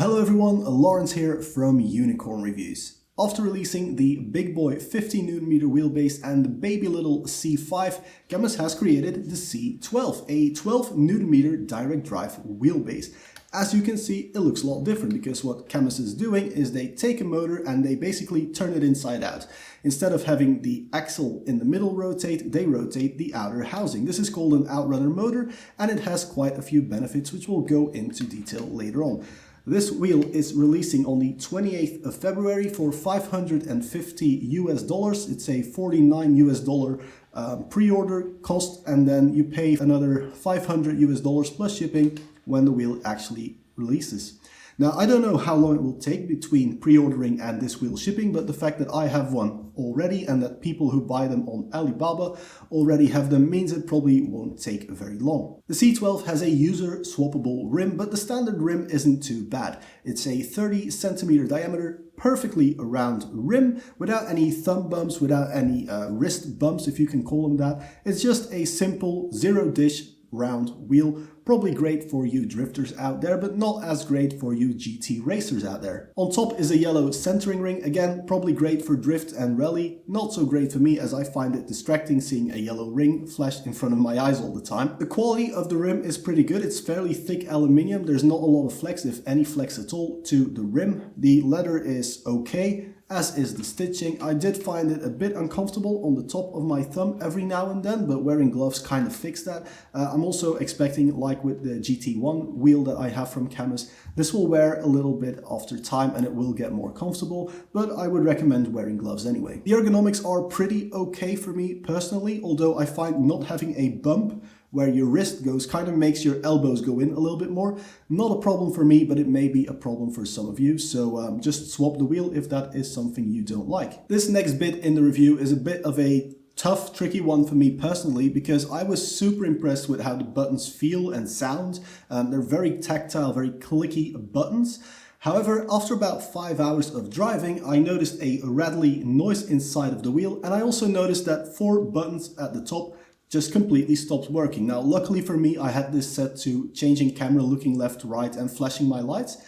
Hello everyone, Lawrence here from Unicorn Reviews. After releasing the big boy 50Nm wheelbase and the baby little C5, Cammus has created the C12, a 12Nm direct drive wheelbase. As you can see, it looks a lot different because what Cammus is doing is they take a motor and they basically turn it inside out. Instead of having the axle in the middle rotate, they rotate the outer housing. This is called an Outrunner motor and it has quite a few benefits which we'll go into detail later on. This wheel is releasing on the 28th of February for $550 US. It's a $49 US pre-order cost, and then you pay another $500 US plus shipping when the wheel actually releases. Now, I don't know how long it will take between pre-ordering and this wheel shipping, but the fact that I have one already and that people who buy them on Alibaba already have them means it probably won't take very long. The C12 has a user swappable rim, but the standard rim isn't too bad. It's a 30 centimeter diameter, perfectly round rim without any thumb bumps, without any wrist bumps, if you can call them that. It's just a simple zero dish round wheel, probably great for you drifters out there, but not as great for you GT racers out there. On top is a yellow centering ring, again probably great for drift and rally, not so great for me as I find it distracting seeing a yellow ring flash in front of my eyes all the time. The quality of the rim is pretty good, it's fairly thick aluminium, there's not a lot of flex, if any flex at all, to the rim. The leather is okay, as is the stitching. I did find it a bit uncomfortable on the top of my thumb every now and then, but wearing gloves kind of fixed that. I'm also expecting, like with the GT1 wheel that I have from Cammus, this will wear a little bit after time and it will get more comfortable, but I would recommend wearing gloves anyway. The ergonomics are pretty okay for me personally, although I find not having a bump where your wrist goes kind of makes your elbows go in a little bit more. Not a problem for me, but it may be a problem for some of you, so just swap the wheel if that is something you don't like. This next bit in the review is a bit of a tough, tricky one for me personally, because I was super impressed with how the buttons feel and sound. They're very tactile, very clicky buttons. However, after about 5 hours of driving, I noticed a rattly noise inside of the wheel, and I also noticed that 4 buttons at the top just completely stopped working. Now, luckily for me, I had this set to changing camera, looking left, right, and flashing my lights.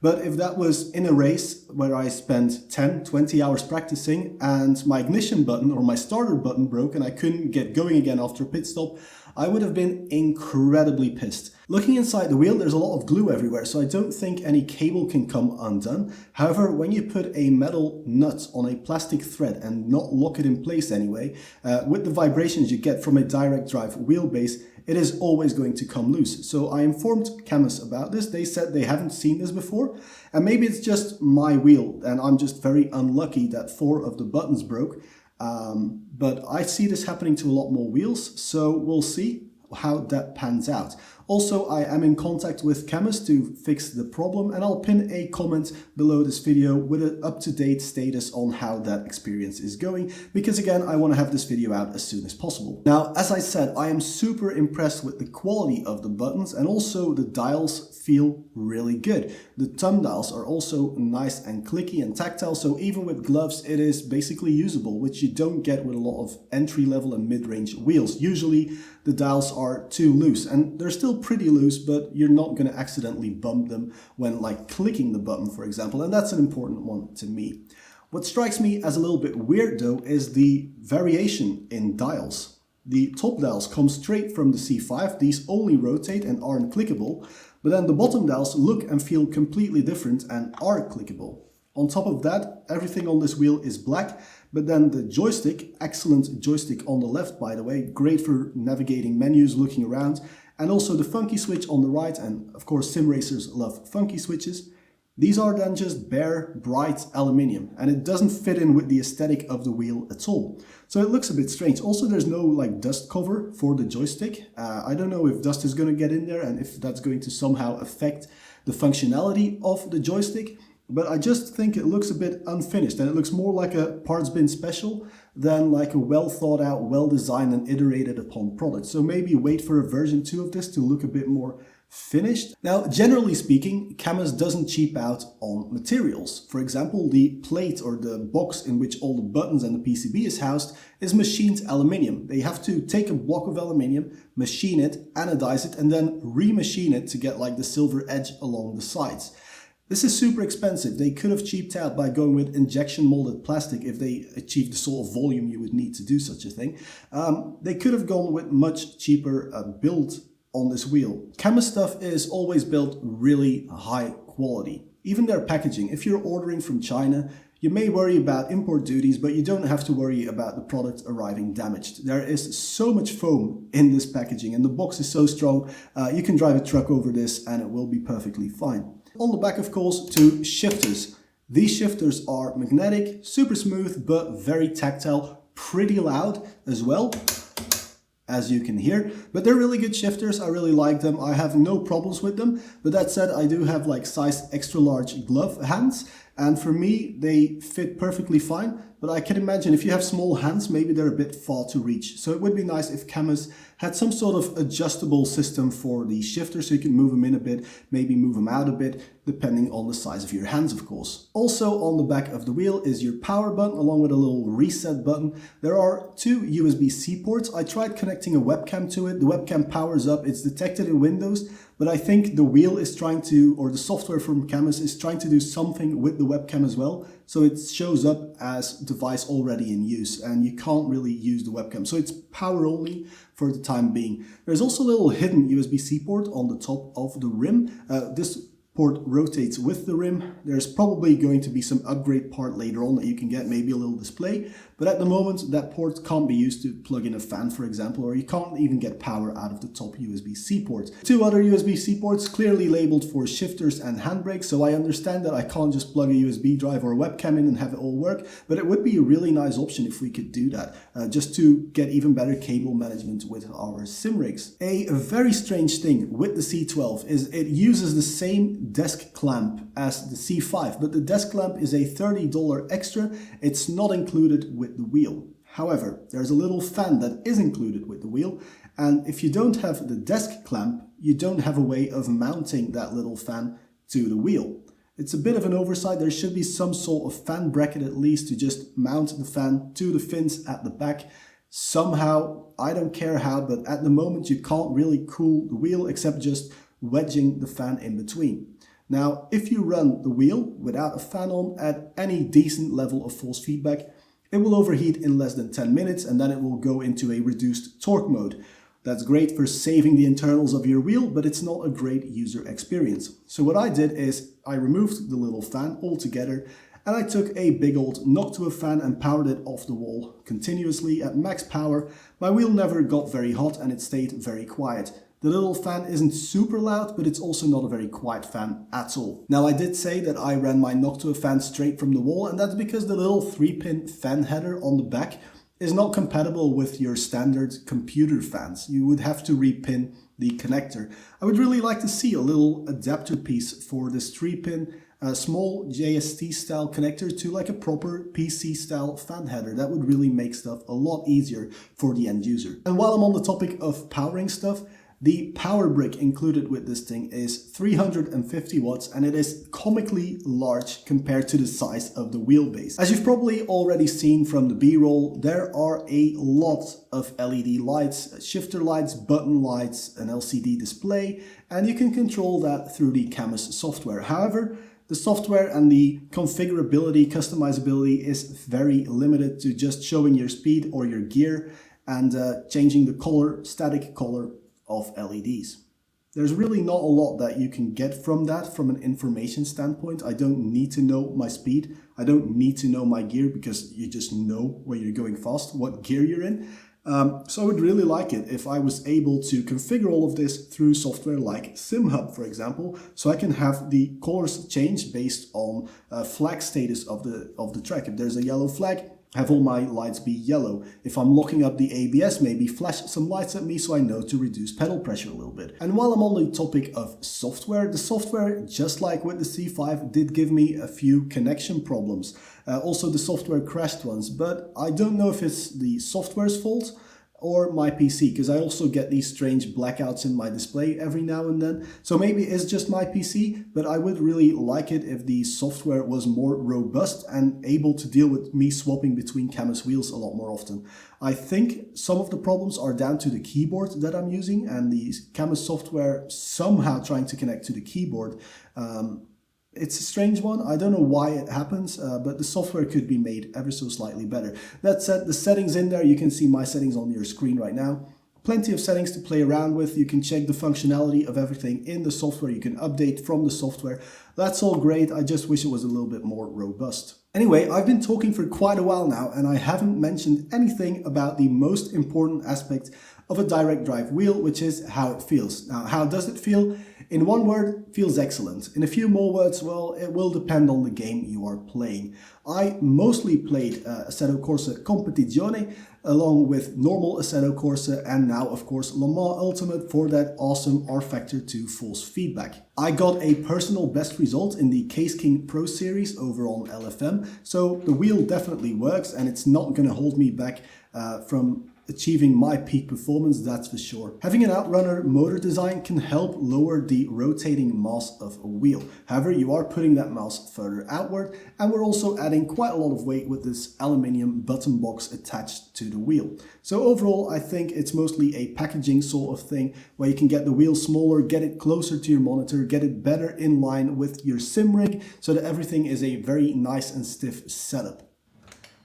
But if that was in a race where I spent 10, 20 hours practicing and my ignition button or my starter button broke and I couldn't get going again after a pit stop, I would have been incredibly pissed. Looking inside the wheel, there's a lot of glue everywhere, so I don't think any cable can come undone. However, when you put a metal nut on a plastic thread and not lock it in place anyway, with the vibrations you get from a direct drive wheelbase, it is always going to come loose. So I informed Cammus about this. They said they haven't seen this before, and maybe it's just my wheel and I'm just very unlucky that 4 of the buttons broke. But I see this happening to a lot more wheels, so we'll see how that pans out. Also, I am in contact with Cammus to fix the problem, and I'll pin a comment below this video with an up-to-date status on how that experience is going, because again, I want to have this video out as soon as possible. Now, as I said, I am super impressed with the quality of the buttons, and also the dials feel really good. The thumb dials are also nice and clicky and tactile, so even with gloves, it is basically usable, which you don't get with a lot of entry-level and mid-range wheels. Usually, the dials are too loose, and they're still pretty loose, but you're not going to accidentally bump them when like clicking the button, for example, and that's an important one to me. What strikes me as a little bit weird though is the variation in dials. The top dials come straight from the C5, these only rotate and aren't clickable, but then the bottom dials look and feel completely different and are clickable. On top of that, everything on this wheel is black, but then the joystick, excellent joystick on the left by the way, great for navigating menus, looking around, and also the funky switch on the right, and of course sim racers love funky switches. These are then just bare, bright aluminium, and it doesn't fit in with the aesthetic of the wheel at all. So it looks a bit strange. Also, there's no like dust cover for the joystick. I don't know if dust is going to get in there and if that's going to somehow affect the functionality of the joystick. But I just think it looks a bit unfinished, and it looks more like a parts bin special than like a well thought out, well designed and iterated upon product. So maybe wait for a version 2 of this to look a bit more finished. Now, generally speaking, Cammus doesn't cheap out on materials. For example, the plate or the box in which all the buttons and the PCB is housed is machined aluminium. They have to take a block of aluminium, machine it, anodize it, and then remachine it to get like the silver edge along the sides. This is super expensive. They could have cheaped out by going with injection molded plastic if they achieved the sort of volume you would need to do such a thing. They could have gone with much cheaper build on this wheel. Cammus stuff is always built really high quality. Even their packaging. If you're ordering from China, you may worry about import duties, but you don't have to worry about the product arriving damaged. There is so much foam in this packaging and the box is so strong, you can drive a truck over this and it will be perfectly fine. On the back, of course, two shifters. These shifters are magnetic, super smooth, but very tactile, pretty loud as well, as you can hear. But they're really good shifters. I really like them. I have no problems with them. But that said, I do have like size extra large glove hands. And for me, they fit perfectly fine. But I can imagine if you have small hands, maybe they're a bit far to reach. So it would be nice if Cammus had some sort of adjustable system for the shifter so you can move them in a bit, maybe move them out a bit, depending on the size of your hands, of course. Also on the back of the wheel is your power button along with a little reset button. There are two USB-C ports. I tried connecting a webcam to it. The webcam powers up. It's detected in Windows, but I think the wheel is trying to, or the software from Cammus is trying to do something with the webcam as well. So it shows up as device already in use and you can't really use the webcam. So it's power only for the time being. There's also a little hidden USB-C port on the top of the rim. This port rotates with the rim. There's probably going to be some upgrade part later on that you can get, maybe a little display. But at the moment, that port can't be used to plug in a fan, for example, or you can't even get power out of the top USB-C port. Two other USB-C ports clearly labeled for shifters and handbrakes, so I understand that I can't just plug a USB drive or a webcam in and have it all work, but it would be a really nice option if we could do that, just to get even better cable management with our sim rigs. A very strange thing with the C12 is it uses the same desk clamp as the C5, but the desk clamp is a $30 extra. It's not included with the wheel. However, there's a little fan that is included with the wheel, and if you don't have the desk clamp, you don't have a way of mounting that little fan to the wheel. It's a bit of an oversight. There should be some sort of fan bracket at least to just mount the fan to the fins at the back. Somehow, I don't care how, but at the moment you can't really cool the wheel except just wedging the fan in between. Now, if you run the wheel without a fan on at any decent level of force feedback, it will overheat in less than 10 minutes and then it will go into a reduced torque mode. That's great for saving the internals of your wheel, but it's not a great user experience. So what I did is I removed the little fan altogether and I took a big old Noctua fan and powered it off the wall continuously at max power. My wheel never got very hot and it stayed very quiet. The little fan isn't super loud, but it's also not a very quiet fan at all. Now, I did say that I ran my Noctua fan straight from the wall, and that's because the little 3-pin fan header on the back is not compatible with your standard computer fans. You would have to repin the connector. I would really like to see a little adapter piece for this 3-pin small JST style connector to like a proper PC style fan header. That would really make stuff a lot easier for the end user. And while I'm on the topic of powering stuff, the power brick included with this thing is 350 watts and it is comically large compared to the size of the wheelbase. As you've probably already seen from the B-roll, there are a lot of LED lights, shifter lights, button lights, an LCD display, and you can control that through the Cammus software. However, the software and the configurability, customizability is very limited to just showing your speed or your gear and changing the color, static color of LEDs. There's really not a lot that you can get from that from an information standpoint. I don't need to know my speed. I don't need to know my gear because you just know when you're going fast, what gear you're in. So I would really like it if I was able to configure all of this through software like SimHub, for example, so I can have the colors change based on flag status of the track. If there's a yellow flag, have all my lights be yellow. If I'm locking up the ABS, maybe flash some lights at me so I know to reduce pedal pressure a little bit. And while I'm on the topic of software, the software, just like with the C5, did give me a few connection problems. Also the software crashed once, but I don't know if it's the software's fault or my PC, because I also get these strange blackouts in my display every now and then. So maybe it's just my PC, but I would really like it if the software was more robust and able to deal with me swapping between Cammus wheels a lot more often. I think some of the problems are down to the keyboard that I'm using and the Cammus software somehow trying to connect to the keyboard It's a strange one. I don't know why it happens, but the software could be made ever so slightly better. That said, the settings in there, you can see my settings on your screen right now. Plenty of settings to play around with. You can check the functionality of everything in the software. You can update from the software. That's all great. I just wish it was a little bit more robust. Anyway, I've been talking for quite a while now, and I haven't mentioned anything about the most important aspect of a direct drive wheel, which is how it feels. Now, how does it feel? In one word, feels excellent. In a few more words, well, it will depend on the game you are playing. I mostly played Assetto Corsa Competizione along with normal Assetto Corsa, and now of course Le Mans Ultimate for that awesome R-Factor 2 force feedback. I got a personal best result in the Case King Pro Series over on LFM, so the wheel definitely works and it's not going to hold me back from achieving my peak performance, that's for sure. Having an Outrunner motor design can help lower the rotating mass of a wheel. However, you are putting that mass further outward, and we're also adding quite a lot of weight with this aluminium button box attached to the wheel. So overall, I think it's mostly a packaging sort of thing where you can get the wheel smaller, get it closer to your monitor, get it better in line with your sim rig, so that everything is a very nice and stiff setup.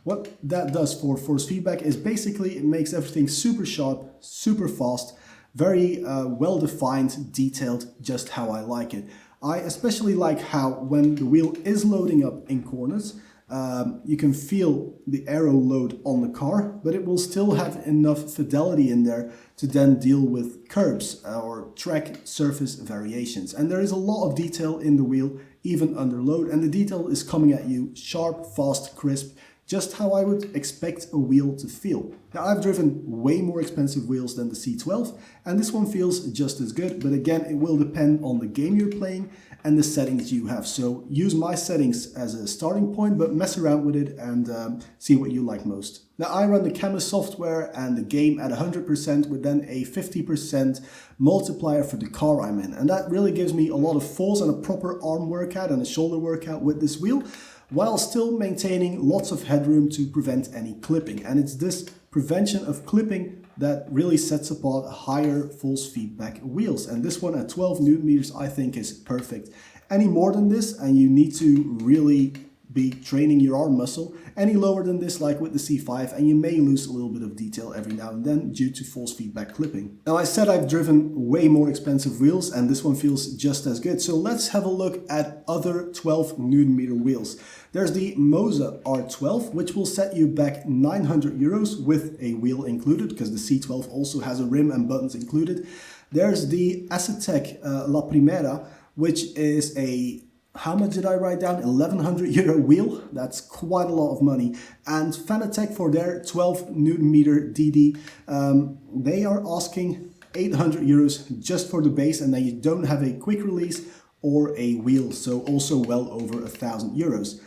What that does for force feedback is basically it makes everything super sharp, super fast, very well defined, detailed, just how I like it. I especially like how when the wheel is loading up in corners, you can feel the aero load on the car, but it will still have enough fidelity in there to then deal with curbs or track surface variations. And there is a lot of detail in the wheel, even under load, and the detail is coming at you sharp, fast, crisp, just how I would expect a wheel to feel. Now, I've driven way more expensive wheels than the C12, and this one feels just as good, but again, it will depend on the game you're playing and the settings you have. So use my settings as a starting point, but mess around with it and see what you like most. Now, I run the Cammus software and the game at 100% with then a 50% multiplier for the car I'm in. And that really gives me a lot of force and a proper arm workout and a shoulder workout with this wheel, while still maintaining lots of headroom to prevent any clipping. And it's this prevention of clipping that really sets apart higher force feedback wheels. And this one at 12 Newton meters I think is perfect. Any more than this and you need to really be training your arm muscle. Any lower than this, like with the C5, and you may lose a little bit of detail every now and then due to force feedback clipping. Now, I said I've driven way more expensive wheels and this one feels just as good. So let's have a look at other 12 Newton meter wheels. There's the Moza R12, which will set you back 900 euros with a wheel included, because the C12 also has a rim and buttons included. There's the Acetec La Primera, which is a, how much did I write down? 1100 euro wheel. That's quite a lot of money. And Fanatec for their 12 Newton meter DD, they are asking 800 euros just for the base, and then you don't have a quick release or a wheel, so also well over 1,000 euros.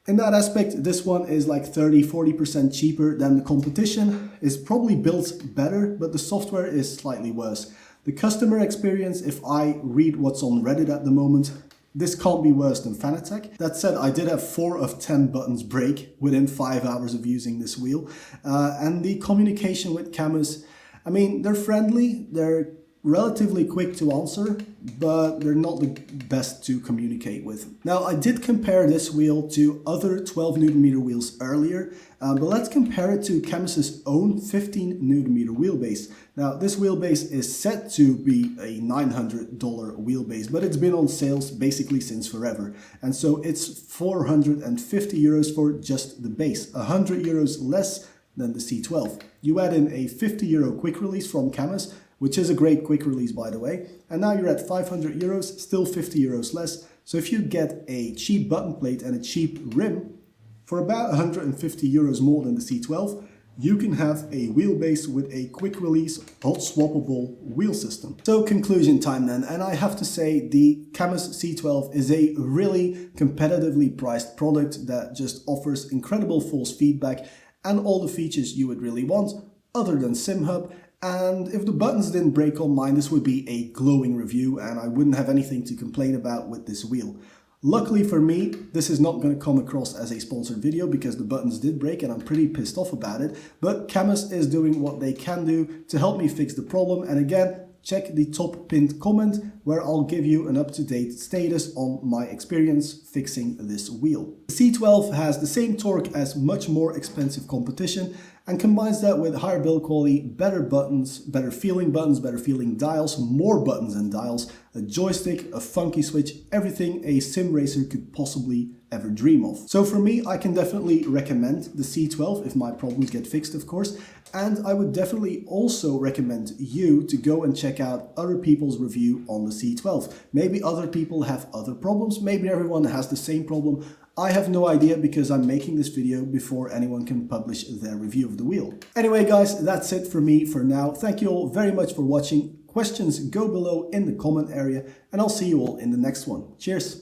In that aspect, this one is like 30-40% cheaper than the competition. It's probably built better, but the software is slightly worse. The customer experience, if I read what's on Reddit at the moment, this can't be worse than Fanatec. That said, I did have 4 of 10 buttons break within 5 hours of using this wheel. And the communication with Cammus, I mean, they're friendly, they're relatively quick to answer, but they're not the best to communicate with. Now, I did compare this wheel to other 12 Newton meter wheels earlier, but let's compare it to Cammus's own 15 Newton meter wheelbase. Now, this wheelbase is set to be a $900 wheelbase, but it's been on sales basically since forever. And so it's 450 euros for just the base, 100 euros less than the C12. You add in a 50 euro quick release from Cammus, which is a great quick release, by the way. And now you're at 500 euros, still 50 euros less. So if you get a cheap button plate and a cheap rim for about 150 euros more than the C12, you can have a wheelbase with a quick release, hot swappable wheel system. So conclusion time then, and I have to say the Cammus C12 is a really competitively priced product that just offers incredible force feedback and all the features you would really want, other than SimHub. And if the buttons didn't break on mine, this would be a glowing review and I wouldn't have anything to complain about with this wheel. Luckily for me, this is not going to come across as a sponsored video because the buttons did break and I'm pretty pissed off about it. But Cammus is doing what they can do to help me fix the problem. And again, check the top pinned comment where I'll give you an up-to-date status on my experience fixing this wheel. The C12 has the same torque as much more expensive competition and combines that with higher build quality, better buttons, better feeling dials, more buttons and dials, a joystick, a funky switch, everything a sim racer could possibly ever dream of. So for me, I can definitely recommend the C12 if my problems get fixed, of course. And I would definitely also recommend you to go and check out other people's review on the C12. Maybe other people have other problems. Maybe everyone has the same problem. I have no idea because I'm making this video before anyone can publish their review of the wheel. Anyway, guys, that's it for me for now. Thank you all very much for watching. Questions go below in the comment area and I'll see you all in the next one. Cheers!